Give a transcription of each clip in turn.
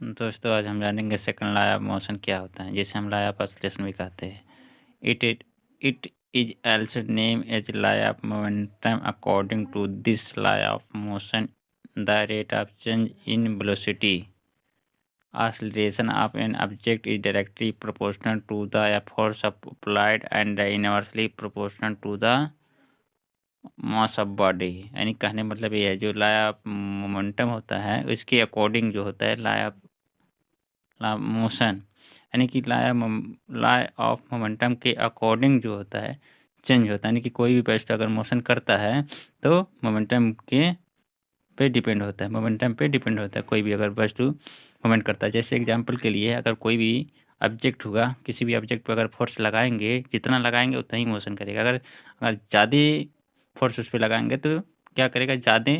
दोस्तों आज हम जानेंगे सेकंड लॉ ऑफ मोशन क्या होता है, जिसे हम लॉ ऑफ ऑसिलेशन भी कहते हैं। It is also name as law of momentum. According to this law of motion, the rate of change in velocity acceleration of an object is directly proportional to the force applied and inversely proportional to the mass of body. यानी कहने मतलब ये है, जो law of momentum होता है उसके according जो होता है लॉ मोशन, यानी कि लॉ ऑफ मोमेंटम के अकॉर्डिंग जो होता है चेंज होता है। यानी कि कोई भी वस्तु अगर मोशन करता है तो मोमेंटम के पे डिपेंड होता है, मोमेंटम पे डिपेंड होता है। कोई भी अगर वस्तु मोमेंट करता है, जैसे एग्जांपल के लिए अगर कोई भी ऑब्जेक्ट होगा, किसी भी ऑब्जेक्ट पर अगर फोर्स लगाएंगे, जितना लगाएंगे उतना ही मोशन करेगा। अगर अगर ज़्यादा फोर्स उस पर लगाएंगे तो क्या करेगा, ज़्यादा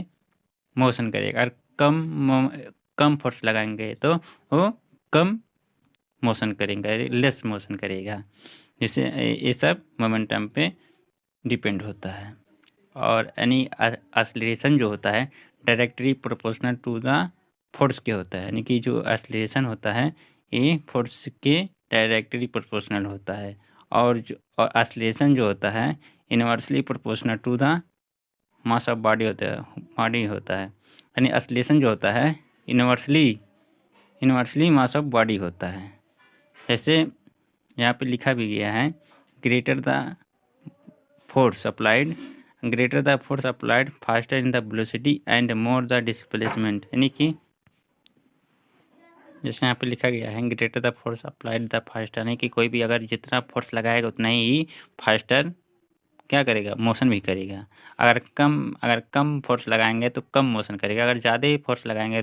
मोशन करेगा। अगर कम फोर्स लगाएंगे तो वो कम मोशन करेंगे, लेस मोशन करेगा। जिससे ये सब मोमेंटम पे डिपेंड होता है। और यानी एक्सीलरेशन जो होता है directly proportional to the force के होता है। यानी कि जो एक्सीलरेशन होता है ये फोर्स के डायरेक्टली प्रोपोर्शनल होता है। और एक्सीलरेशन जो होता है inversely proportional to the mass of body होता है। यानी एक्सीलरेशन जो होता है इनवर्सली मास ऑफ बॉडी होता है। जैसे यहाँ पे लिखा भी गया है, greater the force applied faster in the velocity and more the displacement. यानी कि जैसे यहाँ पे लिखा गया है, greater the force applied the faster, यानी कि कोई भी अगर जितना फोर्स लगाएगा उतना ही फास्टर क्या करेगा, मोशन भी करेगा। अगर कम फोर्स लगाएंगे तो कम मोशन करेगा। अगर ज़्यादा ही फोर्स लगाएंगे